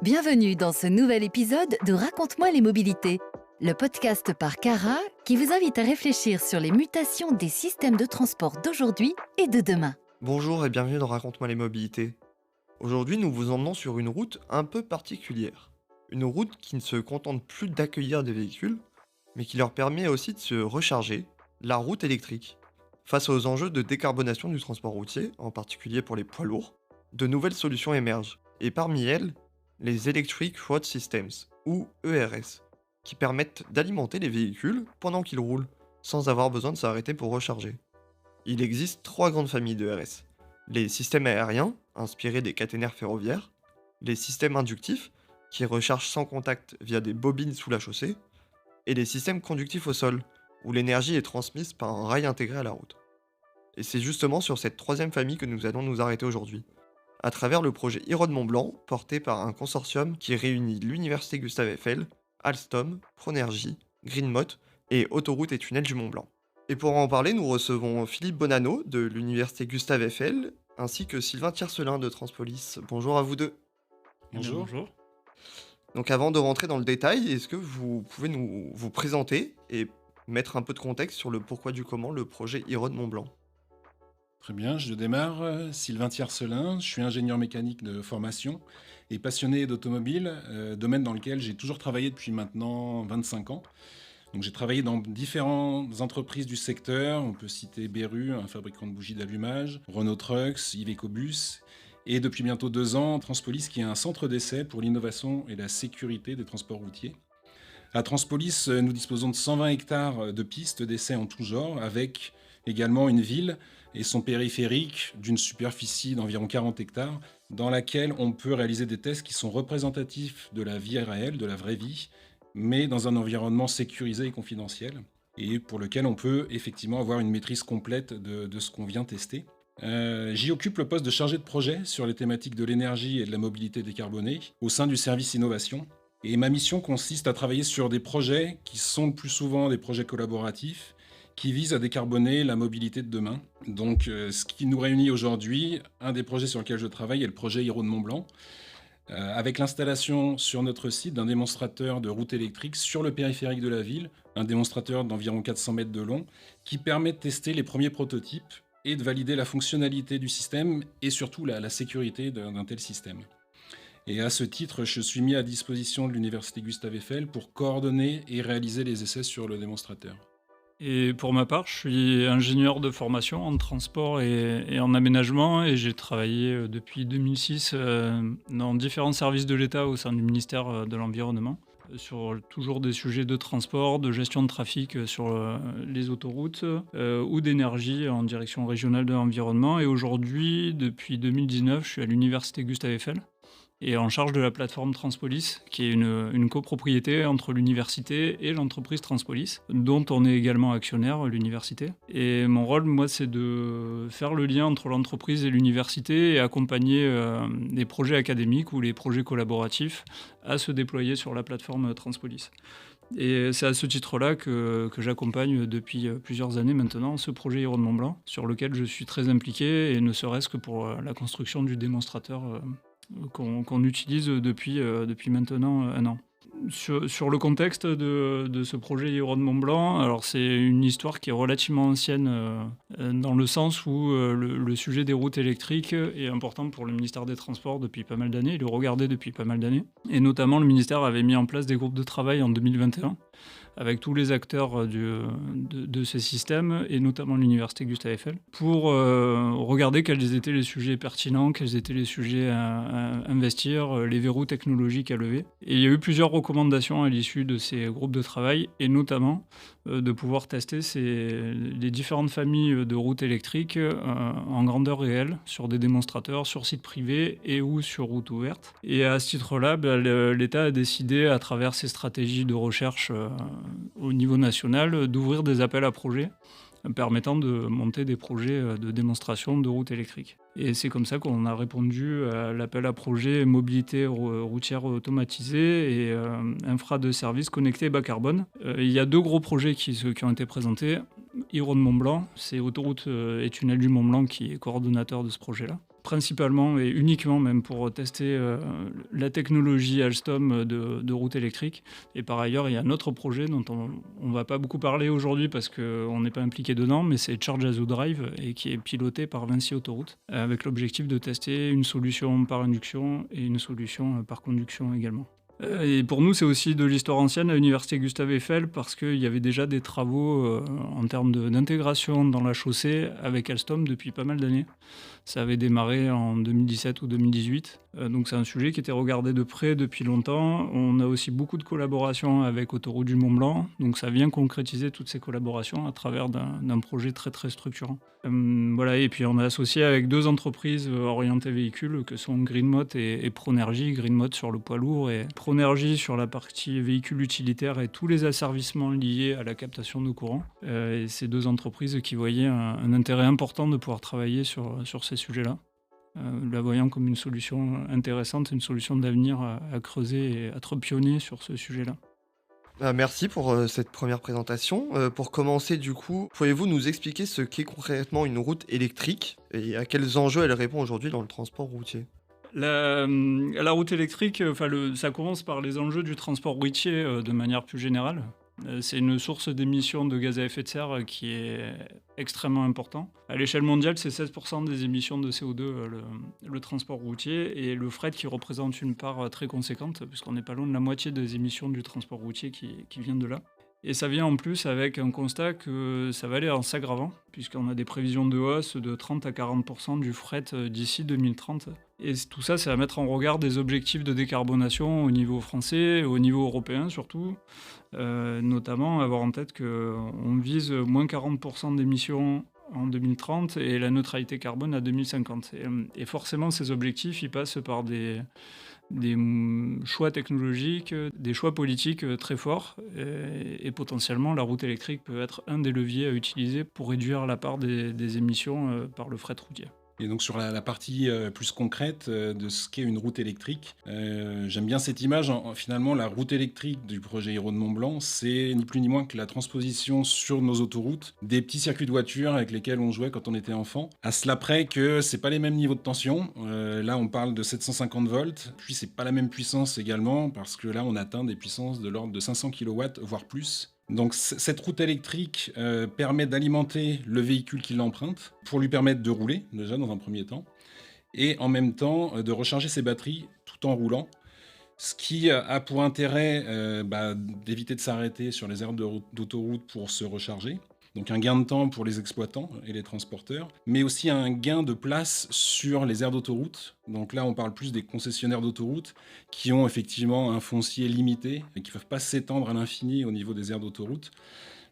Bienvenue dans ce nouvel épisode de Raconte-moi les mobilités, le podcast par Cara qui vous invite à réfléchir sur les mutations des systèmes de transport d'aujourd'hui et de demain. Bonjour et bienvenue dans Raconte-moi les mobilités. Aujourd'hui, nous vous emmenons sur une route un peu particulière. Une route qui ne se contente plus d'accueillir des véhicules, mais qui leur permet aussi de se recharger, la route électrique. Face aux enjeux de décarbonation du transport routier, en particulier pour les poids lourds, de nouvelles solutions émergent, et parmi elles, les Electric Road Systems, ou ERS, qui permettent d'alimenter les véhicules pendant qu'ils roulent, sans avoir besoin de s'arrêter pour recharger. Il existe trois grandes familles de RS. Les systèmes aériens, inspirés des caténaires ferroviaires, les systèmes inductifs, qui rechargent sans contact via des bobines sous la chaussée, et les systèmes conductifs au sol, où l'énergie est transmise par un rail intégré à la route. Et c'est justement sur cette troisième famille que nous allons nous arrêter aujourd'hui, à travers le projet Iron-Mont-Blanc, porté par un consortium qui réunit l'Université Gustave Eiffel, Alstom, Pronergy, Greenmot et Autoroutes et Tunnels du Mont-Blanc. Et pour en parler, nous recevons Philippe Bonanno de l'Université Gustave Eiffel, ainsi que Sylvain Tiercelin de Transpolis. Bonjour à vous deux. Bonjour. Bonjour. Donc avant de rentrer dans le détail, est-ce que vous pouvez vous présenter et mettre un peu de contexte sur le pourquoi du comment le projet Iron-Mont-Blanc? Très bien, je démarre. Sylvain Tiercelin, je suis ingénieur mécanique de formation et passionné d'automobile, domaine dans lequel j'ai toujours travaillé depuis maintenant 25 ans. Donc j'ai travaillé dans différentes entreprises du secteur, on peut citer Beru, un fabricant de bougies d'allumage, Renault Trucks, Iveco Bus, et depuis bientôt 2 ans, Transpolis qui est un centre d'essai pour l'innovation et la sécurité des transports routiers. À Transpolis, nous disposons de 120 hectares de pistes d'essai en tout genre, avec également une ville et son périphérique d'une superficie d'environ 40 hectares, dans laquelle on peut réaliser des tests qui sont représentatifs de la vie réelle, de la vraie vie, mais dans un environnement sécurisé et confidentiel, et pour lequel on peut effectivement avoir une maîtrise complète de ce qu'on vient tester. J'y occupe le poste de chargé de projet sur les thématiques de l'énergie et de la mobilité décarbonée au sein du service innovation. Et ma mission consiste à travailler sur des projets qui sont le plus souvent des projets collaboratifs, qui visent à décarboner la mobilité de demain. Donc ce qui nous réunit aujourd'hui, un des projets sur lesquels je travaille est le projet Iron-Mont-Blanc, avec l'installation sur notre site d'un démonstrateur de route électrique sur le périphérique de la ville, un démonstrateur d'environ 400 mètres de long, qui permet de tester les premiers prototypes et de valider la fonctionnalité du système et surtout la sécurité d'un tel système. Et à ce titre, je suis mis à disposition de l'Université Gustave Eiffel pour coordonner et réaliser les essais sur le démonstrateur. Et pour ma part, je suis ingénieur de formation en transport et en aménagement et j'ai travaillé depuis 2006 dans différents services de l'État au sein du ministère de l'Environnement sur toujours des sujets de transport, de gestion de trafic sur les autoroutes ou d'énergie en direction régionale de l'environnement. Et aujourd'hui, depuis 2019, je suis à l'Université Gustave Eiffel et en charge de la plateforme Transpolis, qui est une copropriété entre l'université et l'entreprise Transpolis, dont on est également actionnaire, l'université. Et mon rôle, moi, c'est de faire le lien entre l'entreprise et l'université et accompagner les projets académiques ou les projets collaboratifs à se déployer sur la plateforme Transpolis. Et c'est à ce titre-là que j'accompagne depuis plusieurs années maintenant ce projet Iron-Mont-Blanc, sur lequel je suis très impliqué, et ne serait-ce que pour la construction du démonstrateur qu'on utilise depuis maintenant un an. Sur le contexte de ce projet Iron-Mont-Blanc, alors c'est une histoire qui est relativement ancienne dans le sens où le sujet des routes électriques est important pour le ministère des Transports depuis pas mal d'années, il est regardé depuis pas mal d'années. Et notamment, le ministère avait mis en place des groupes de travail en 2021 avec tous les acteurs de ces systèmes, et notamment l'Université Gustave Eiffel, pour regarder quels étaient les sujets pertinents, quels étaient les sujets à investir, les verrous technologiques à lever. Et il y a eu plusieurs recommandations à l'issue de ces groupes de travail, et notamment de pouvoir tester les différentes familles de routes électriques en grandeur réelle, sur des démonstrateurs, sur site privé et ou sur route ouverte. Et à ce titre-là, l'État a décidé, à travers ses stratégies de recherche au niveau national, d'ouvrir des appels à projets permettant de monter des projets de démonstration de routes électriques. Et c'est comme ça qu'on a répondu à l'appel à projet mobilité routière automatisée et infra de services connectés bas carbone. Il y a 2 gros projets qui ont été présentés. Iron-Mont-Blanc, c'est Autoroutes et Tunnels du Mont-Blanc qui est coordonnateur de ce projet-là. principalement et uniquement même pour tester la technologie Alstom de route électrique. Et par ailleurs, il y a un autre projet dont on ne va pas beaucoup parler aujourd'hui parce qu'on n'est pas impliqué dedans, mais c'est Charge as you Drive et qui est piloté par Vinci Autoroute avec l'objectif de tester une solution par induction et une solution par conduction également. Et pour nous, c'est aussi de l'histoire ancienne à l'université Gustave Eiffel parce qu'il y avait déjà des travaux en termes d'intégration dans la chaussée avec Alstom depuis pas mal d'années. Ça avait démarré en 2017 ou 2018. Donc c'est un sujet qui était regardé de près depuis longtemps. On a aussi beaucoup de collaborations avec Autoroute du Mont-Blanc. Donc ça vient concrétiser toutes ces collaborations à travers d'un projet très très structurant. Voilà, et puis on est associé avec 2 entreprises orientées véhicules que sont Greenmot et Pronergy. Greenmot sur le poids lourd et Pronergy sur la partie véhicules utilitaires et tous les asservissements liés à la captation de courant. Et ces 2 entreprises qui voyaient un intérêt important de pouvoir travailler sur ces sujets-là, la voyant comme une solution intéressante, une solution d'avenir à creuser et à être pionnier sur ce sujet-là. Merci pour cette première présentation. Pour commencer, du coup, pouvez-vous nous expliquer ce qu'est concrètement une route électrique et à quels enjeux elle répond aujourd'hui dans le transport routier? La route électrique, ça commence par les enjeux du transport routier de manière plus générale. C'est une source d'émissions de gaz à effet de serre qui est extrêmement important. À l'échelle mondiale, c'est 16% des émissions de CO2, le transport routier, et le fret qui représente une part très conséquente, puisqu'on n'est pas loin de la moitié des émissions du transport routier qui viennent de là. Et ça vient en plus avec un constat que ça va aller en s'aggravant, puisqu'on a des prévisions de hausse de 30 à 40% du fret d'ici 2030. Et tout ça, c'est à mettre en regard des objectifs de décarbonation au niveau français, au niveau européen surtout, notamment avoir en tête qu'on vise moins 40% d'émissions en 2030 et la neutralité carbone à 2050. Et forcément, ces objectifs, ils passent par des choix technologiques, des choix politiques très forts, et potentiellement la route électrique peut être un des leviers à utiliser pour réduire la part des émissions par le fret routier. Et donc sur la partie plus concrète de ce qu'est une route électrique, j'aime bien cette image. Finalement, la route électrique du projet Hérault de Mont-Blanc, c'est ni plus ni moins que la transposition sur nos autoroutes des petits circuits de voitures avec lesquels on jouait quand on était enfant. À cela près que c'est pas les mêmes niveaux de tension. Là, on parle de 750 volts, puis c'est pas la même puissance également parce que là, on atteint des puissances de l'ordre de 500 kW, voire plus. Donc cette route électrique permet d'alimenter le véhicule qui l'emprunte pour lui permettre de rouler, déjà dans un premier temps, et en même temps de recharger ses batteries tout en roulant, ce qui a pour intérêt d'éviter de s'arrêter sur les aires d'autoroute pour se recharger. Donc un gain de temps pour les exploitants et les transporteurs, mais aussi un gain de place sur les aires d'autoroute. Donc là, on parle plus des concessionnaires d'autoroute qui ont effectivement un foncier limité et qui ne peuvent pas s'étendre à l'infini au niveau des aires d'autoroute.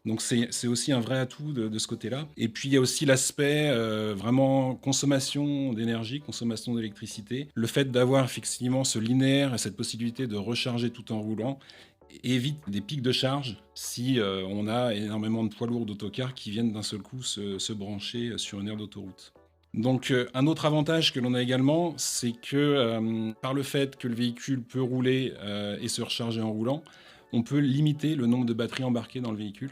Donc c'est aussi un vrai atout de ce côté-là. Et puis il y a aussi l'aspect vraiment consommation d'énergie, consommation d'électricité. Le fait d'avoir effectivement ce linéaire et cette possibilité de recharger tout en roulant évite des pics de charge si on a énormément de poids lourds d'autocars qui viennent d'un seul coup se brancher sur une aire d'autoroute. Donc un autre avantage que l'on a également, c'est que par le fait que le véhicule peut rouler et se recharger en roulant, on peut limiter le nombre de batteries embarquées dans le véhicule.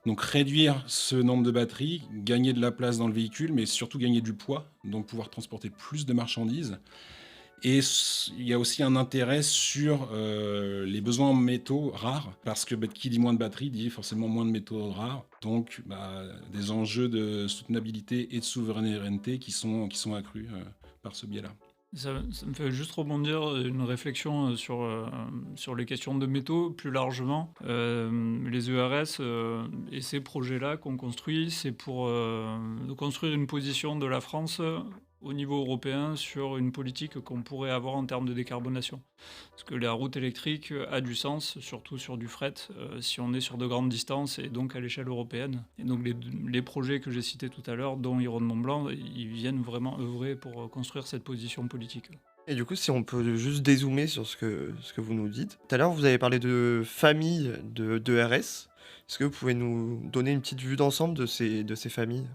Donc réduire ce nombre de batteries, gagner de la place dans le véhicule, mais surtout gagner du poids, donc pouvoir transporter plus de marchandises. Et il y a aussi un intérêt sur les besoins en métaux rares, parce que qui dit moins de batterie dit forcément moins de métaux rares, donc des enjeux de soutenabilité et de souveraineté qui sont accrus par ce biais-là. Ça me fait juste rebondir une réflexion sur les questions de métaux plus largement. Les ERS et ces projets-là qu'on construit, c'est pour construire une position de la France au niveau européen sur une politique qu'on pourrait avoir en termes de décarbonation. Parce que la route électrique a du sens, surtout sur du fret, si on est sur de grandes distances et donc à l'échelle européenne. Et donc les projets que j'ai cités tout à l'heure, dont Hérault de Mont-Blanc, ils viennent vraiment œuvrer pour construire cette position politique. Et du coup, si on peut juste dézoomer sur ce que vous nous dites. Tout à l'heure, vous avez parlé de familles de RS. Est-ce que vous pouvez nous donner une petite vue d'ensemble de ces familles?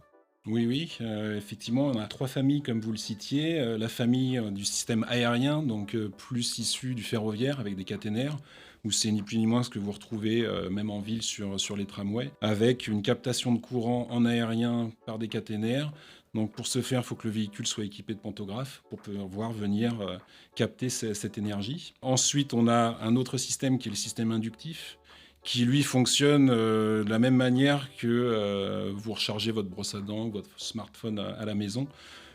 Oui, effectivement, on a 3 familles, comme vous le citiez. La famille du système aérien, donc plus issue du ferroviaire, avec des caténaires, où c'est ni plus ni moins ce que vous retrouvez même en ville sur les tramways, avec une captation de courant en aérien par des caténaires, Donc pour ce faire, il faut que le véhicule soit équipé de pantographes pour pouvoir venir capter cette énergie. Ensuite, on a un autre système qui est le système inductif, qui lui fonctionne de la même manière que vous rechargez votre brosse à dents ou votre smartphone à la maison.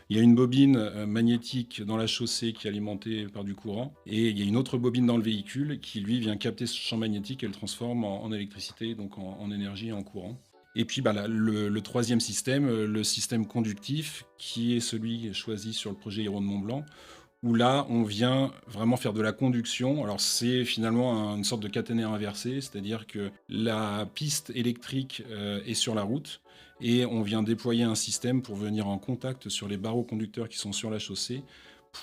Il y a une bobine magnétique dans la chaussée qui est alimentée par du courant, et il y a une autre bobine dans le véhicule qui lui vient capter ce champ magnétique et le transforme en électricité, donc en énergie et en courant. Et puis le troisième système, le système conductif, qui est celui choisi sur le projet Héros de Mont-Blanc, où là, on vient vraiment faire de la conduction. Alors c'est finalement une sorte de caténaire inversé, c'est-à-dire que la piste électrique est sur la route, et on vient déployer un système pour venir en contact sur les barreaux conducteurs qui sont sur la chaussée,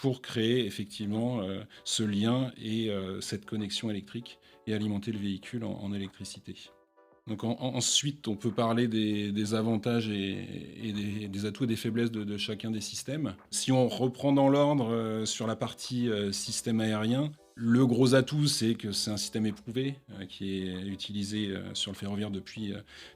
pour créer effectivement ce lien et cette connexion électrique, et alimenter le véhicule en électricité. Donc ensuite, on peut parler des avantages et des atouts et des faiblesses de chacun des systèmes. Si on reprend dans l'ordre sur la partie système aérien, le gros atout, c'est que c'est un système éprouvé qui est utilisé sur le ferroviaire depuis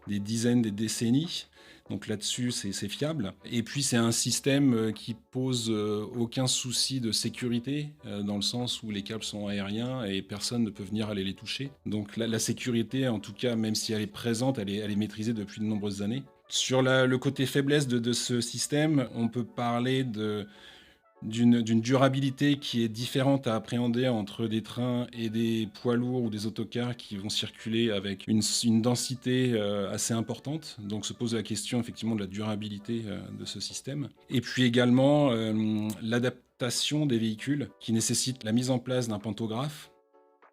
des dizaines, des décennies. Donc là-dessus, c'est fiable. Et puis, c'est un système qui pose aucun souci de sécurité, dans le sens où les câbles sont aériens et personne ne peut venir aller les toucher. Donc la sécurité, en tout cas, même si elle est présente, elle est maîtrisée depuis de nombreuses années. Sur le côté faiblesse de ce système, on peut parler d'une durabilité qui est différente à appréhender entre des trains et des poids lourds ou des autocars qui vont circuler avec une densité assez importante. Donc se pose la question effectivement de la durabilité de ce système. Et puis également l'adaptation des véhicules qui nécessite la mise en place d'un pantographe.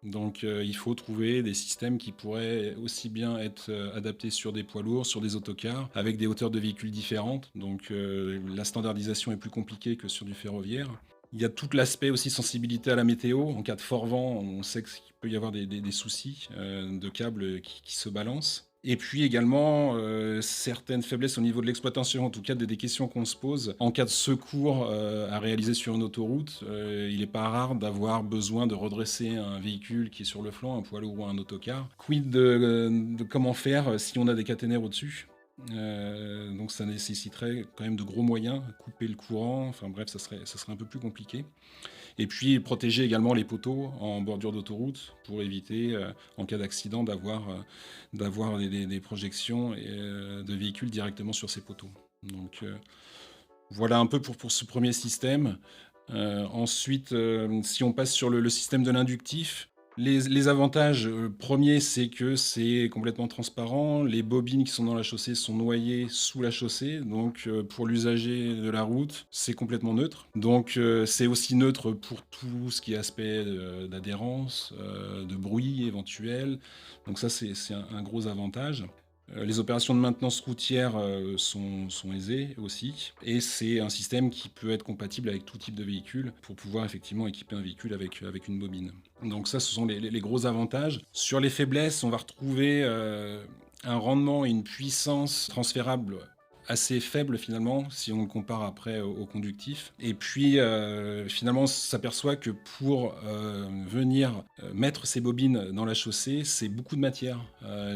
Donc il faut trouver des systèmes qui pourraient aussi bien être adaptés sur des poids lourds, sur des autocars, avec des hauteurs de véhicules différentes. Donc la standardisation est plus compliquée que sur du ferroviaire. Il y a tout l'aspect aussi sensibilité à la météo. En cas de fort vent, on sait qu'il peut y avoir des soucis de câbles qui se balancent. Et puis également certaines faiblesses au niveau de l'exploitation, en tout cas des questions qu'on se pose. En cas de secours à réaliser sur une autoroute, il n'est pas rare d'avoir besoin de redresser un véhicule qui est sur le flanc, un poids lourd ou un autocar. Quid de comment faire si on a des caténaires au-dessus ? Donc ça nécessiterait quand même de gros moyens, couper le courant, enfin bref, ça serait un peu plus compliqué. Et puis protéger également les poteaux en bordure d'autoroute pour éviter, en cas d'accident, d'avoir des projections de véhicules directement sur ces poteaux. Donc voilà un peu pour ce premier système. Ensuite, si on passe sur le système de l'inductif, les avantages premiers, c'est que c'est complètement transparent. Les bobines qui sont dans la chaussée sont noyées sous la chaussée. Donc, pour l'usager de la route, c'est complètement neutre. Donc, c'est aussi neutre pour tout ce qui est aspect d'adhérence, de bruit éventuel. Donc ça, c'est un gros avantage. Les opérations de maintenance routière sont aisées aussi, et c'est un système qui peut être compatible avec tout type de véhicule pour pouvoir effectivement équiper un véhicule avec une bobine. Donc ça, ce sont les gros avantages. Sur les faiblesses, on va retrouver un rendement et une puissance transférable assez faible finalement, si on le compare après au conductif. Et puis finalement, on s'aperçoit que pour venir mettre ces bobines dans la chaussée, c'est beaucoup de matière.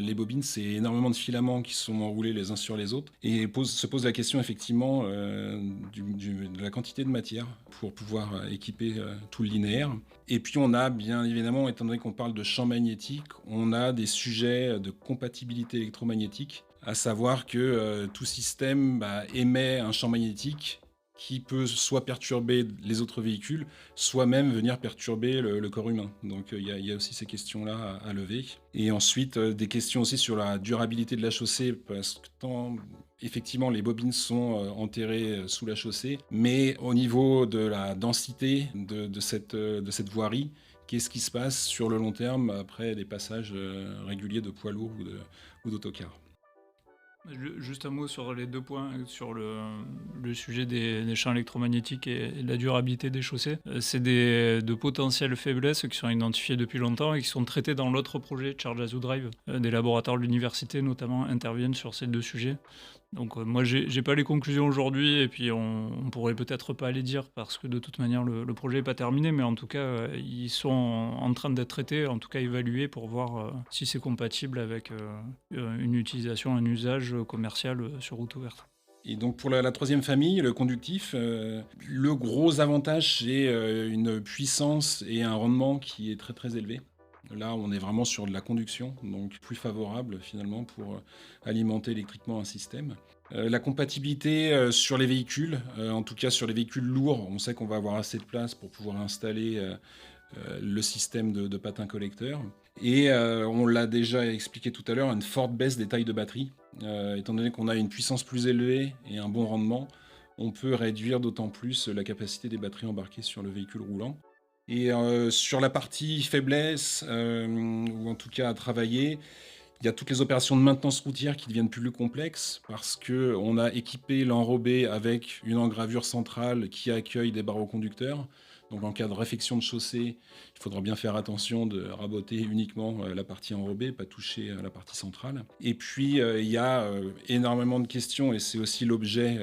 Les bobines, c'est énormément de filaments qui sont enroulés les uns sur les autres. Et se pose la question effectivement de la quantité de matière pour pouvoir équiper tout le linéaire. Et puis on a bien évidemment, étant donné qu'on parle de champ magnétique, on a des sujets de compatibilité électromagnétique, à savoir que tout système émet un champ magnétique qui peut soit perturber les autres véhicules, soit même venir perturber le corps humain. Donc il y a aussi ces questions-là à lever. Et ensuite, des questions aussi sur la durabilité de la chaussée, parce que effectivement, les bobines sont enterrées sous la chaussée, mais au niveau de la densité de cette voirie, qu'est-ce qui se passe sur le long terme après des passages réguliers de poids lourds ou d'autocars ? Juste un mot sur les deux points, sur le sujet des champs électromagnétiques et de la durabilité des chaussées. C'est de potentielles faiblesses qui sont identifiées depuis longtemps et qui sont traitées dans l'autre projet, Charge as You Drive. Des laboratoires de l'université notamment interviennent sur ces deux sujets. Donc moi j'ai pas les conclusions aujourd'hui, et puis on pourrait peut-être pas les dire parce que de toute manière le projet est pas terminé, mais en tout cas ils sont en train d'être traités, en tout cas évalués pour voir si c'est compatible avec une utilisation, un usage commercial sur route ouverte. Et donc pour la troisième famille, le conductif, le gros avantage, c'est une puissance et un rendement qui est très très élevé. Là, on est vraiment sur de la conduction, donc plus favorable finalement pour alimenter électriquement un système. La compatibilité sur les véhicules, en tout cas sur les véhicules lourds, on sait qu'on va avoir assez de place pour pouvoir installer le système de patins collecteurs. Et on l'a déjà expliqué tout à l'heure, une forte baisse des tailles de batterie. Étant donné qu'on a une puissance plus élevée et un bon rendement, on peut réduire d'autant plus la capacité des batteries embarquées sur le véhicule roulant. Et sur la partie faiblesse, ou en tout cas à travailler, il y a toutes les opérations de maintenance routière qui deviennent plus complexes parce qu'on a équipé l'enrobé avec une engravure centrale qui accueille des barreaux conducteurs. Donc en cas de réfection de chaussée, il faudra bien faire attention de raboter uniquement la partie enrobée, pas toucher la partie centrale. Et puis il y a énormément de questions, et c'est aussi l'objet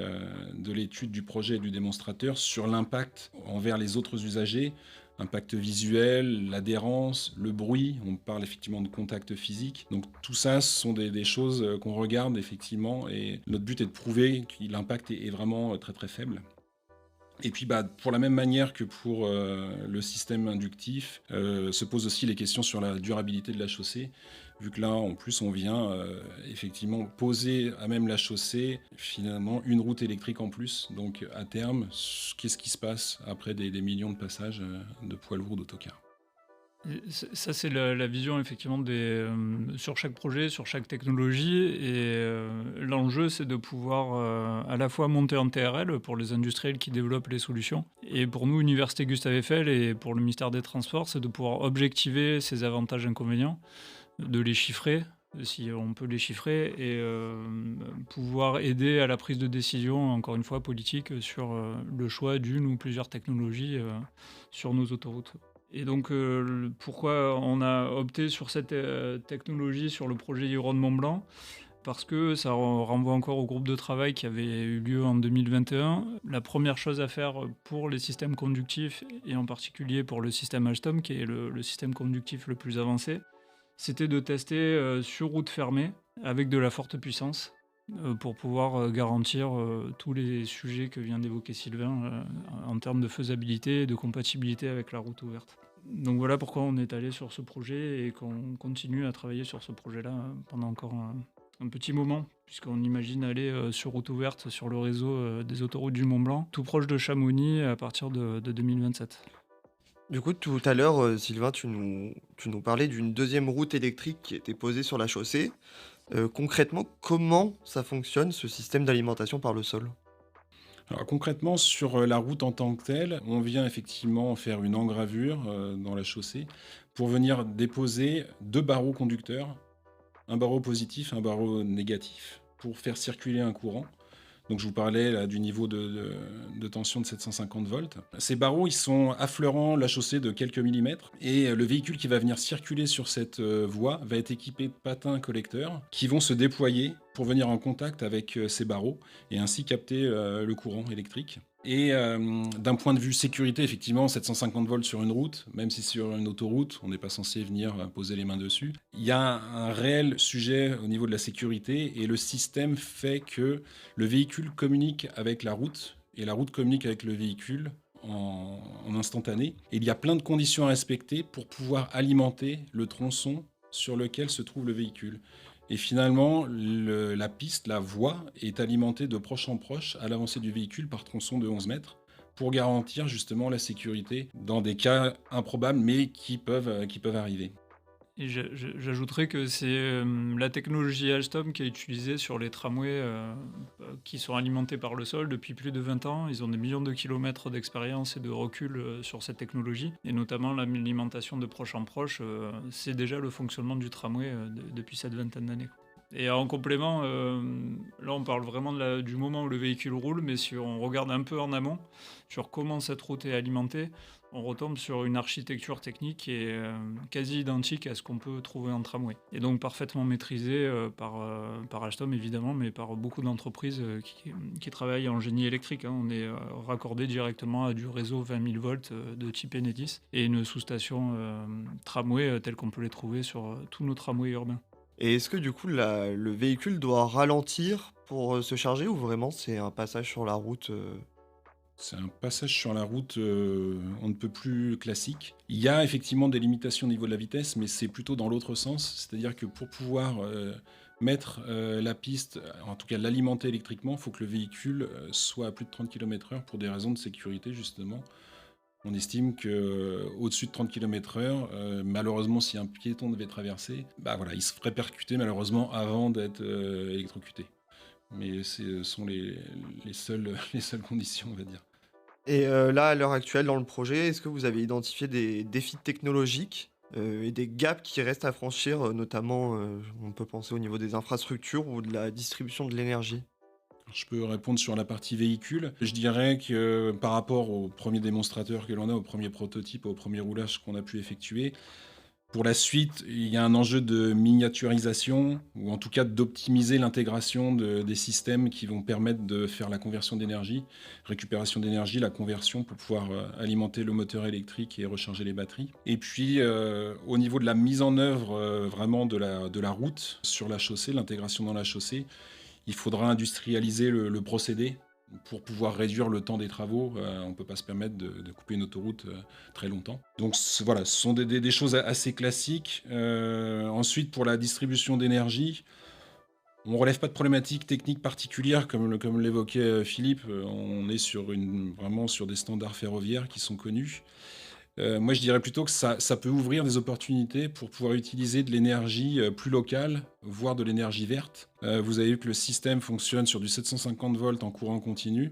de l'étude du projet et du démonstrateur, sur l'impact envers les autres usagers. Impact visuel, l'adhérence, le bruit, on parle effectivement de contact physique. Donc tout ça, ce sont des choses qu'on regarde effectivement, et notre but est de prouver que l'impact est vraiment très très faible. Et puis pour la même manière que pour le système inductif, se posent aussi les questions sur la durabilité de la chaussée, vu que là en plus on vient effectivement poser à même la chaussée finalement une route électrique en plus. Donc à terme, qu'est-ce qui se passe après des millions de passages de poids lourds d'autocars? Ça, c'est la vision effectivement sur chaque projet, sur chaque technologie. Et l'enjeu, c'est de pouvoir à la fois monter en TRL pour les industriels qui développent les solutions. Et pour nous, Université Gustave Eiffel et pour le ministère des Transports, c'est de pouvoir objectiver ces avantages et inconvénients, de les chiffrer, si on peut les chiffrer, et pouvoir aider à la prise de décision, encore une fois, politique, sur le choix d'une ou plusieurs technologies sur nos autoroutes. Et donc, pourquoi on a opté sur cette technologie sur le projet Iron de Mont-Blanc? Parce que ça renvoie encore au groupe de travail qui avait eu lieu en 2021. La première chose à faire pour les systèmes conductifs, et en particulier pour le système Alstom, qui est le système conductif le plus avancé, c'était de tester sur route fermée avec de la forte puissance pour pouvoir garantir tous les sujets que vient d'évoquer Sylvain en termes de faisabilité et de compatibilité avec la route ouverte. Donc voilà pourquoi on est allé sur ce projet et qu'on continue à travailler sur ce projet-là pendant encore un petit moment, puisqu'on imagine aller sur route ouverte sur le réseau des autoroutes du Mont-Blanc, tout proche de Chamonix à partir de 2027. Du coup, tout à l'heure, Sylvain, tu nous parlais d'une deuxième route électrique qui était posée sur la chaussée. Concrètement, comment ça fonctionne, ce système d'alimentation par le sol? Alors concrètement, sur la route en tant que telle, on vient effectivement faire une engravure dans la chaussée pour venir déposer 2 barreaux conducteurs, un barreau positif, un barreau négatif, pour faire circuler un courant. Donc je vous parlais là, du niveau de tension de 750 volts. Ces barreaux, ils sont affleurant la chaussée de quelques millimètres, et le véhicule qui va venir circuler sur cette voie va être équipé de patins collecteurs qui vont se déployer pour venir en contact avec ces barreaux et ainsi capter le courant électrique. Et d'un point de vue sécurité, effectivement, 750 volts sur une route, même si sur une autoroute, on n'est pas censé venir poser les mains dessus, il y a un réel sujet au niveau de la sécurité, et le système fait que le véhicule communique avec la route et la route communique avec le véhicule en instantané. Et il y a plein de conditions à respecter pour pouvoir alimenter le tronçon sur lequel se trouve le véhicule. Et finalement, la piste, la voie, est alimentée de proche en proche à l'avancée du véhicule par tronçon de 11 mètres pour garantir justement la sécurité dans des cas improbables mais qui peuvent arriver. Et j'ajouterais que c'est la technologie Alstom qui est utilisée sur les tramways qui sont alimentés par le sol depuis plus de 20 ans. Ils ont des millions de kilomètres d'expérience et de recul sur cette technologie. Et notamment l'alimentation de proche en proche, c'est déjà le fonctionnement du tramway depuis cette vingtaine d'années. Et en complément, là on parle vraiment du moment où le véhicule roule, mais si on regarde un peu en amont sur comment cette route est alimentée, on retombe sur une architecture technique qui est quasi identique à ce qu'on peut trouver en tramway. Et donc parfaitement maîtrisée par Alstom évidemment, mais par beaucoup d'entreprises qui travaillent en génie électrique. On est raccordé directement à du réseau 20 000 volts de type Enedis et une sous-station tramway telle qu'on peut les trouver sur tous nos tramways urbains. Et est-ce que du coup le véhicule doit ralentir pour se charger ou vraiment c'est un passage sur la route? C'est un passage sur la route, on ne peut plus classique. Il y a effectivement des limitations au niveau de la vitesse, mais c'est plutôt dans l'autre sens. C'est-à-dire que pour pouvoir, mettre, la piste, en tout cas l'alimenter électriquement, il faut que le véhicule, soit à plus de 30 km/h pour des raisons de sécurité justement. On estime que au dessus de 30 km/h, malheureusement si un piéton devait traverser, bah, voilà, il se ferait percuter malheureusement avant d'être, électrocuté. Mais ce sont les seules les seules conditions, on va dire. Et là, à l'heure actuelle, dans le projet, est-ce que vous avez identifié des défis technologiques, et des gaps qui restent à franchir, notamment, on peut penser au niveau des infrastructures ou de la distribution de l'énergie? Je peux répondre sur la partie véhicule. Je dirais que par rapport au premier démonstrateur que l'on a, au premier prototype, au premier roulage qu'on a pu effectuer, pour la suite, il y a un enjeu de miniaturisation, ou en tout cas d'optimiser l'intégration des systèmes qui vont permettre de faire la conversion d'énergie, récupération d'énergie, la conversion pour pouvoir alimenter le moteur électrique et recharger les batteries. Et puis, au niveau de la mise en œuvre vraiment de la route sur la chaussée, l'intégration dans la chaussée, il faudra industrialiser le procédé pour pouvoir réduire le temps des travaux. On ne peut pas se permettre de couper une autoroute très longtemps. Donc voilà, ce sont des choses assez classiques. Ensuite, pour la distribution d'énergie, on ne relève pas de problématiques techniques particulières, comme l'évoquait Philippe. On est vraiment sur des standards ferroviaires qui sont connus. Moi, je dirais plutôt que ça peut ouvrir des opportunités pour pouvoir utiliser de l'énergie plus locale, voire de l'énergie verte. Vous avez vu que le système fonctionne sur du 750 volts en courant continu.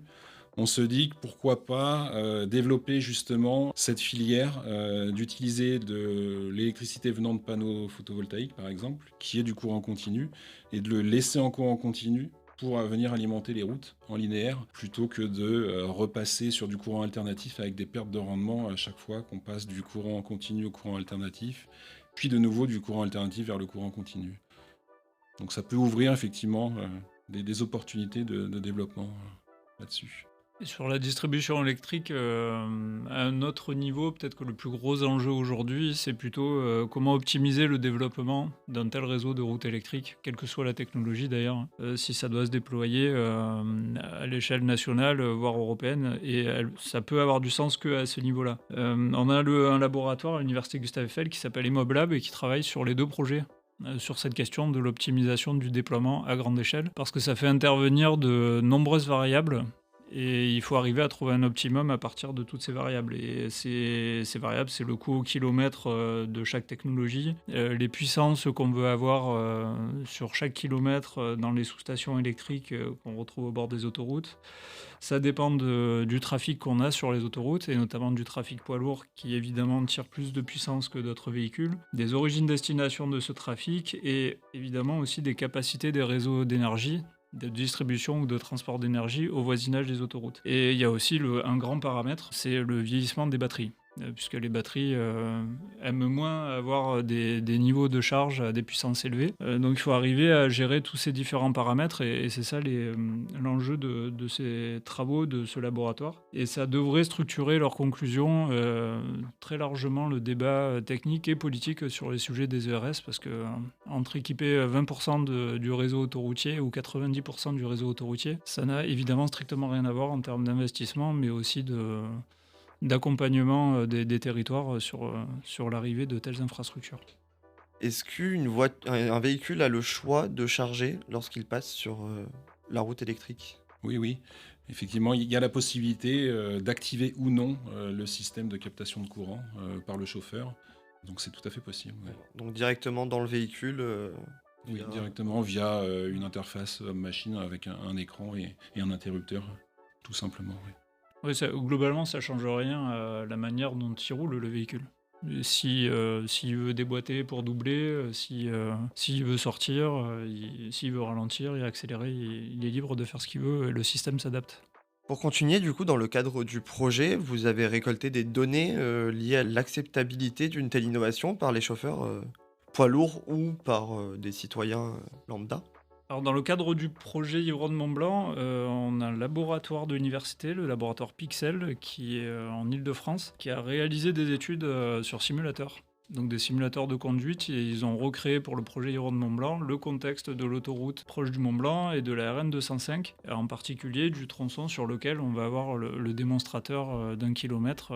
On se dit que pourquoi pas développer justement cette filière, d'utiliser de l'électricité venant de panneaux photovoltaïques, par exemple, qui est du courant continu, et de le laisser en courant continu pour venir alimenter les routes en linéaire, plutôt que de repasser sur du courant alternatif avec des pertes de rendement à chaque fois qu'on passe du courant continu au courant alternatif, puis de nouveau du courant alternatif vers le courant continu. Donc ça peut ouvrir effectivement des opportunités de développement là-dessus. Et sur la distribution électrique, à un autre niveau, peut-être que le plus gros enjeu aujourd'hui, c'est plutôt comment optimiser le développement d'un tel réseau de routes électriques, quelle que soit la technologie d'ailleurs, si ça doit se déployer à l'échelle nationale, voire européenne, et ça peut avoir du sens qu'à ce niveau-là. On a un laboratoire à l'université Gustave Eiffel qui s'appelle EmobLab et qui travaille sur les deux projets. Sur cette question de l'optimisation du déploiement à grande échelle, parce que ça fait intervenir de nombreuses variables et il faut arriver à trouver un optimum à partir de toutes ces variables. Et ces variables, c'est le coût au kilomètre de chaque technologie, les puissances qu'on veut avoir sur chaque kilomètre dans les sous-stations électriques qu'on retrouve au bord des autoroutes. Ça dépend du trafic qu'on a sur les autoroutes, et notamment du trafic poids lourd qui évidemment tire plus de puissance que d'autres véhicules, des origines-destinations de ce trafic, et évidemment aussi des capacités des réseaux d'énergie, de distribution ou de transport d'énergie au voisinage des autoroutes. Et il y a aussi un grand paramètre, c'est le vieillissement des batteries. Puisque les batteries aiment moins avoir des niveaux de charge à des puissances élevées. Donc il faut arriver à gérer tous ces différents paramètres, et c'est ça l'enjeu de ces travaux, de ce laboratoire. Et ça devrait structurer leurs conclusions très largement le débat technique et politique sur les sujets des ERS, parce que entre équiper 20% du réseau autoroutier ou 90% du réseau autoroutier, ça n'a évidemment strictement rien à voir en termes d'investissement, mais aussi d'accompagnement des territoires sur l'arrivée de telles infrastructures. Est-ce qu'un véhicule a le choix de charger lorsqu'il passe sur, la route électrique? Oui, oui. Effectivement, il y a la possibilité d'activer ou non le système de captation de courant par le chauffeur. Donc c'est tout à fait possible. Ouais. Donc directement dans le véhicule, Oui, via directement via une interface homme-machine avec un écran et un interrupteur, tout simplement. Oui. Oui, globalement, ça ne change rien à la manière dont il roule le véhicule. S'il veut déboîter pour doubler, s'il veut sortir, s'il veut ralentir et accélérer, il est libre de faire ce qu'il veut et le système s'adapte. Pour continuer, du coup, dans le cadre du projet, vous avez récolté des données, liées à l'acceptabilité d'une telle innovation par les chauffeurs, poids lourds ou par, des citoyens, lambda? Alors, dans le cadre du projet Livre de Mont-Blanc, on a un laboratoire de l'université, le laboratoire Pixel, qui est en Île-de-France, qui a réalisé des études sur simulateur. donc des simulateurs de conduite, et ils ont recréé pour le projet Iron de Mont-Blanc le contexte de l'autoroute proche du Mont-Blanc et de la RN 205, et en particulier du tronçon sur lequel on va avoir le démonstrateur d'1 kilomètre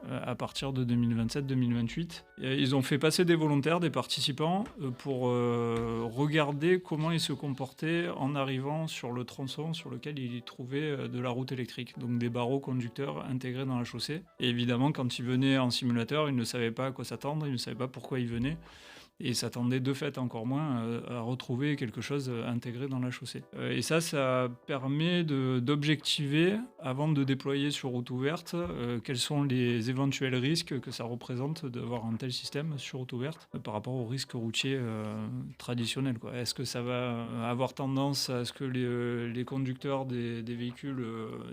à partir de 2027-2028. Ils ont fait passer des volontaires, des participants, pour regarder comment ils se comportaient en arrivant sur le tronçon sur lequel ils trouvaient de la route électrique, donc des barreaux conducteurs intégrés dans la chaussée. Et évidemment, quand ils venaient en simulateur, ils ne savaient pas à quoi s'attendre, ils ne savaient pas pourquoi ils venaient. Et s'attendaient de fait encore moins à retrouver quelque chose intégré dans la chaussée. Et ça permet d'objectiver, avant de déployer sur route ouverte, quels sont les éventuels risques que ça représente d'avoir un tel système sur route ouverte par rapport aux risques routiers traditionnels, quoi. Est-ce que ça va avoir tendance à ce que les conducteurs des véhicules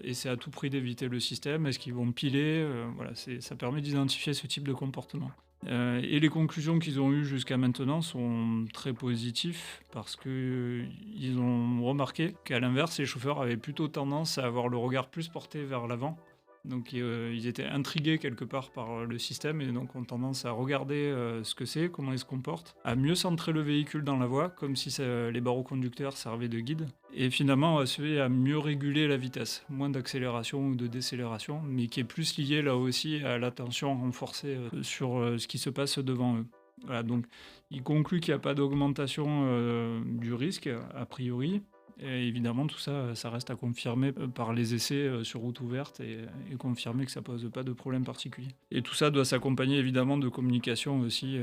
essaient à tout prix d'éviter le système? Est-ce qu'ils vont piler? Voilà, ça permet d'identifier ce type de comportement. Et les conclusions qu'ils ont eues jusqu'à maintenant sont très positives parce qu'ils ont remarqué qu'à l'inverse, les chauffeurs avaient plutôt tendance à avoir le regard plus porté vers l'avant. Donc ils étaient intrigués quelque part par le système et donc ont tendance à regarder ce que c'est, comment il se comporte, à mieux centrer le véhicule dans la voie, comme si les barreaux conducteurs servaient de guide, et finalement à mieux réguler la vitesse, moins d'accélération ou de décélération, mais qui est plus lié là aussi à l'attention renforcée sur ce qui se passe devant eux. Voilà, donc il conclut qu'il n'y a pas d'augmentation du risque, a priori. Et évidemment, tout ça, ça reste à confirmer par les essais sur route ouverte et confirmer que ça pose pas de problème particulier. Et tout ça doit s'accompagner évidemment de communication aussi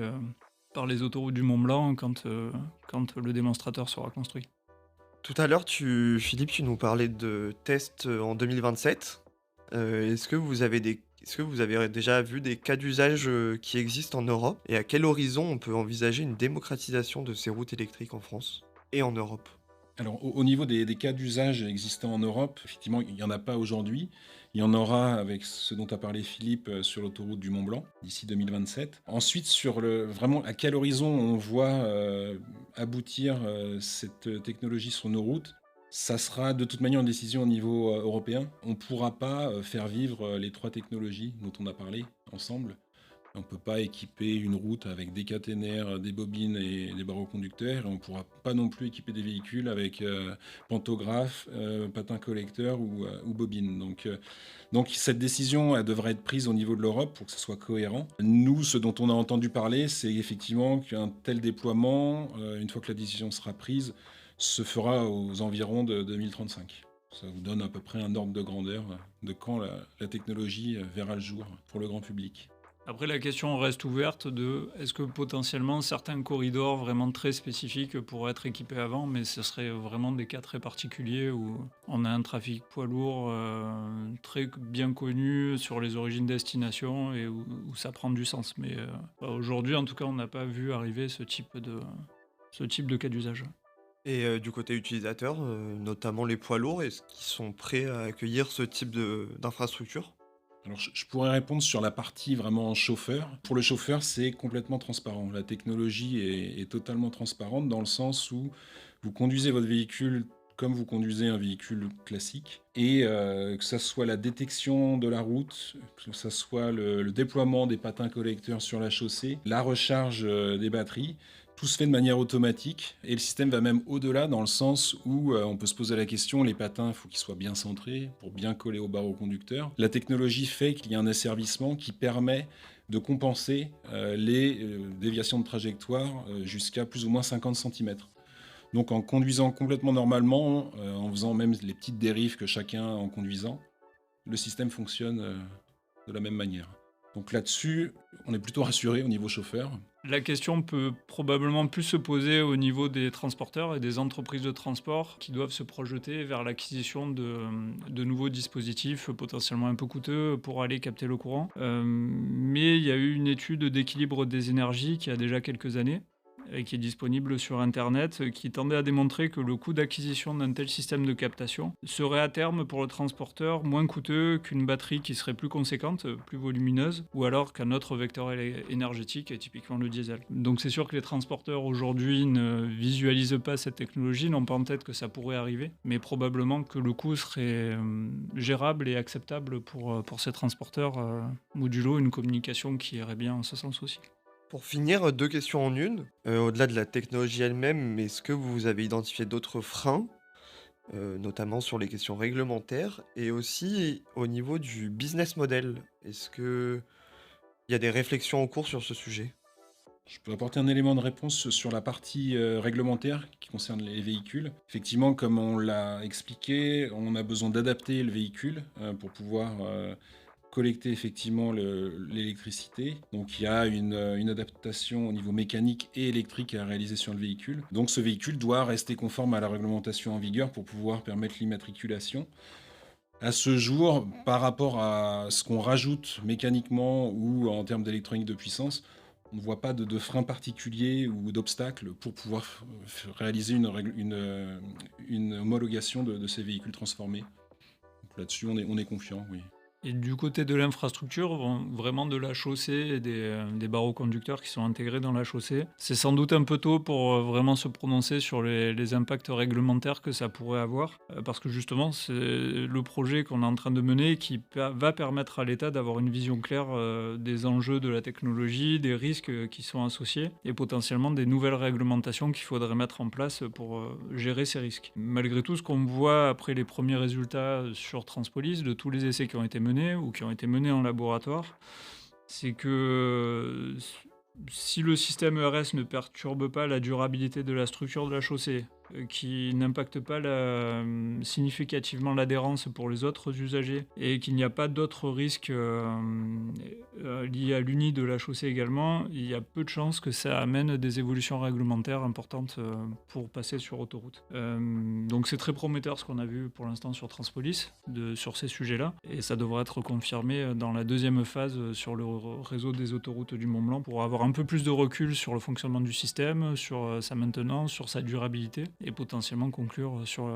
par les autoroutes du Mont-Blanc quand le démonstrateur sera construit. Tout à l'heure, Philippe, tu nous parlais de tests en 2027. Est-ce que vous avez déjà vu des cas d'usage qui existent en Europe? Et à quel horizon on peut envisager une démocratisation de ces routes électriques en France et en Europe? Alors, au niveau des cas d'usage existants en Europe, effectivement, il n'y en a pas aujourd'hui. Il y en aura avec ce dont a parlé Philippe sur l'autoroute du Mont-Blanc d'ici 2027. Ensuite, vraiment à quel horizon on voit aboutir cette technologie sur nos routes, ça sera de toute manière une décision au niveau européen. On ne pourra pas faire vivre les 3 technologies dont on a parlé ensemble. On ne peut pas équiper une route avec des caténaires, des bobines et des barreaux conducteurs. Et on ne pourra pas non plus équiper des véhicules avec pantographe, patins collecteurs ou bobines. Donc cette décision, elle devrait être prise au niveau de l'Europe pour que ce soit cohérent. Nous, ce dont on a entendu parler, c'est effectivement qu'un tel déploiement, une fois que la décision sera prise, se fera aux environs de 2035. Ça vous donne à peu près un ordre de grandeur de quand la technologie verra le jour pour le grand public. Après, la question reste ouverte de est-ce que potentiellement certains corridors vraiment très spécifiques pourraient être équipés avant, mais ce serait vraiment des cas très particuliers où on a un trafic poids lourd très bien connu sur les origines-destination et où ça prend du sens. Mais aujourd'hui, en tout cas, on n'a pas vu arriver ce type de cas d'usage. Et du côté utilisateur, notamment les poids lourds, est-ce qu'ils sont prêts à accueillir ce type d'infrastructure? Alors, je pourrais répondre sur la partie vraiment chauffeur. Pour le chauffeur, c'est complètement transparent. La technologie est totalement transparente dans le sens où vous conduisez votre véhicule comme vous conduisez un véhicule classique. Et que ça soit la détection de la route, que ça soit le déploiement des patins collecteurs sur la chaussée, la recharge des batteries, tout se fait de manière automatique et le système va même au-delà dans le sens où on peut se poser la question, les patins, il faut qu'ils soient bien centrés pour bien coller au barreau conducteur. La technologie fait qu'il y a un asservissement qui permet de compenser les déviations de trajectoire jusqu'à plus ou moins 50 cm. Donc en conduisant complètement normalement, en faisant même les petites dérives que chacun a en conduisant, le système fonctionne de la même manière. Donc là-dessus, on est plutôt rassuré au niveau chauffeur. La question peut probablement plus se poser au niveau des transporteurs et des entreprises de transport qui doivent se projeter vers l'acquisition de nouveaux dispositifs potentiellement un peu coûteux pour aller capter le courant. Mais il y a eu une étude d'équilibre des énergies qui a déjà quelques années et qui est disponible sur Internet, qui tendait à démontrer que le coût d'acquisition d'un tel système de captation serait à terme pour le transporteur moins coûteux qu'une batterie qui serait plus conséquente, plus volumineuse, ou alors qu'un autre vecteur énergétique, typiquement le diesel. Donc c'est sûr que les transporteurs aujourd'hui ne visualisent pas cette technologie, n'ont pas en tête que ça pourrait arriver, mais probablement que le coût serait gérable et acceptable pour ces transporteurs, modulo une communication qui irait bien en ce sens aussi. pour finir, 2 questions en une. Au-delà de la technologie elle-même, est-ce que vous avez identifié d'autres freins, notamment sur les questions réglementaires et aussi au niveau du business model? Est-ce qu'il y a des réflexions en cours sur ce sujet? Je peux apporter un élément de réponse sur la partie réglementaire qui concerne les véhicules. Effectivement, comme on l'a expliqué, on a besoin d'adapter le véhicule pour pouvoir collecter effectivement l'électricité. Donc il y a une adaptation au niveau mécanique et électrique à réaliser sur le véhicule. Donc ce véhicule doit rester conforme à la réglementation en vigueur pour pouvoir permettre l'immatriculation. À ce jour, par rapport à ce qu'on rajoute mécaniquement ou en termes d'électronique de puissance, on ne voit pas de frein particulier ou d'obstacle pour pouvoir réaliser une homologation de ces véhicules transformés. Donc là-dessus, on est confiant, oui. Et du côté de l'infrastructure, vraiment de la chaussée et des barreaux conducteurs qui sont intégrés dans la chaussée, c'est sans doute un peu tôt pour vraiment se prononcer sur les impacts réglementaires que ça pourrait avoir, parce que justement, c'est le projet qu'on est en train de mener qui va permettre à l'État d'avoir une vision claire des enjeux de la technologie, des risques qui sont associés, et potentiellement des nouvelles réglementations qu'il faudrait mettre en place pour gérer ces risques. Malgré tout, ce qu'on voit après les premiers résultats sur Transpolis, de tous les essais qui ont été menés, ou qui ont été menés en laboratoire, c'est que si le système ERS ne perturbe pas la durabilité de la structure de la chaussée, qui n'impacte pas significativement l'adhérence pour les autres usagers, et qu'il n'y a pas d'autres risques liés à l'uni de la chaussée également, il y a peu de chances que ça amène des évolutions réglementaires importantes pour passer sur autoroute. Donc c'est très prometteur ce qu'on a vu pour l'instant sur Transpolis, sur ces sujets-là, et ça devrait être confirmé dans la deuxième phase sur le réseau des autoroutes du Mont-Blanc pour avoir un peu plus de recul sur le fonctionnement du système, sur sa maintenance, sur sa durabilité, et potentiellement conclure sur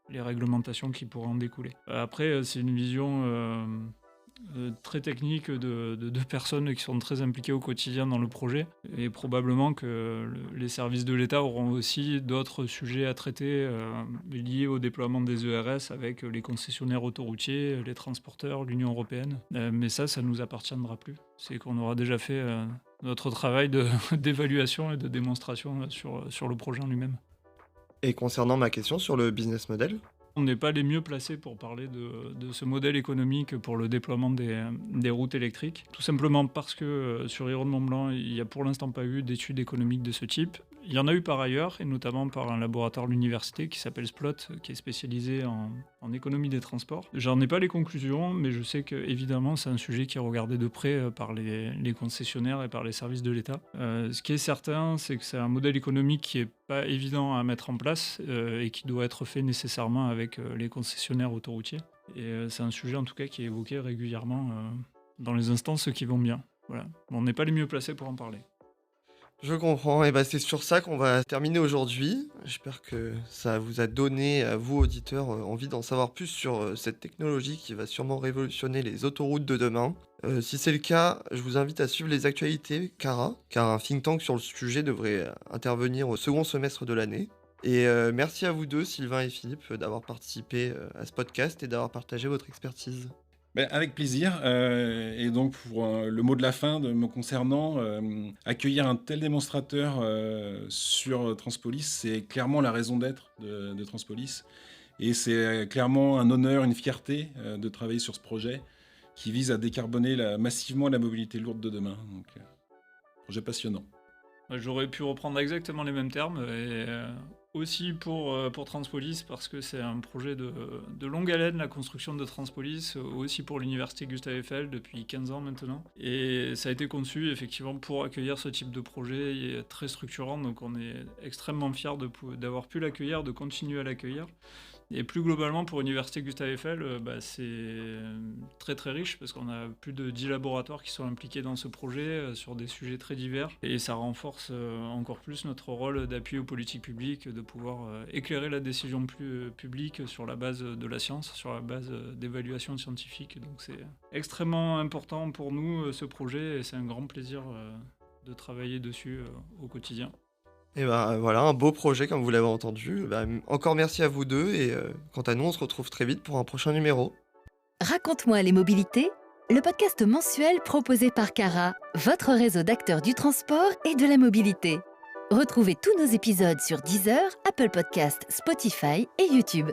les réglementations qui pourraient en découler. Après, c'est une vision très technique de deux personnes qui sont très impliquées au quotidien dans le projet, et probablement que les services de l'État auront aussi d'autres sujets à traiter liés au déploiement des ERS avec les concessionnaires autoroutiers, les transporteurs, l'Union européenne. Mais ça nous appartiendra plus. C'est qu'on aura déjà fait notre travail d'évaluation et de démonstration sur le projet en lui-même. Et concernant ma question sur le business model? On n'est pas les mieux placés pour parler de ce modèle économique pour le déploiement des routes électriques. Tout simplement parce que sur Hérault de Mont-Blanc, il n'y a pour l'instant pas eu d'études économiques de ce type. Il y en a eu par ailleurs, et notamment par un laboratoire de l'université qui s'appelle Splot, qui est spécialisé en économie des transports. J'en ai pas les conclusions, mais je sais qu'évidemment c'est un sujet qui est regardé de près par les concessionnaires et par les services de l'État. Ce qui est certain, c'est que c'est un modèle économique qui est pas évident à mettre en place et qui doit être fait nécessairement avec les concessionnaires autoroutiers. Et c'est un sujet en tout cas qui est évoqué régulièrement dans les instances qui vont bien. Voilà. On n'est pas les mieux placés pour en parler. Je comprends, et c'est sur ça qu'on va terminer aujourd'hui. J'espère que ça vous a donné, à vous auditeurs, envie d'en savoir plus sur cette technologie qui va sûrement révolutionner les autoroutes de demain. Si c'est le cas, je vous invite à suivre les actualités Cara, car un think tank sur le sujet devrait intervenir au second semestre de l'année. Et merci à vous deux, Sylvain et Philippe, d'avoir participé à ce podcast et d'avoir partagé votre expertise. Avec plaisir. Et donc, pour le mot de la fin me concernant, accueillir un tel démonstrateur sur Transpolis, c'est clairement la raison d'être de Transpolis. Et c'est clairement un honneur, une fierté de travailler sur ce projet qui vise à décarboner massivement la mobilité lourde de demain. Donc, projet passionnant. J'aurais pu reprendre exactement les mêmes termes, et aussi pour Transpolis, parce que c'est un projet de longue haleine, la construction de Transpolis, aussi pour l'université Gustave Eiffel depuis 15 ans maintenant. Et ça a été conçu effectivement pour accueillir ce type de projet, il est très structurant, donc on est extrêmement fiers d'avoir pu l'accueillir, de continuer à l'accueillir. Et plus globalement, pour l'université Gustave Eiffel, c'est très très riche parce qu'on a plus de 10 laboratoires qui sont impliqués dans ce projet sur des sujets très divers. Et ça renforce encore plus notre rôle d'appui aux politiques publiques, de pouvoir éclairer la décision publique sur la base de la science, sur la base d'évaluations scientifiques. Donc c'est extrêmement important pour nous ce projet, et c'est un grand plaisir de travailler dessus au quotidien. Et voilà, un beau projet comme vous l'avez entendu. Encore merci à vous deux, et quant à nous, on se retrouve très vite pour un prochain numéro. Raconte-moi les mobilités, le podcast mensuel proposé par Cara, votre réseau d'acteurs du transport et de la mobilité. Retrouvez tous nos épisodes sur Deezer, Apple Podcasts, Spotify et YouTube.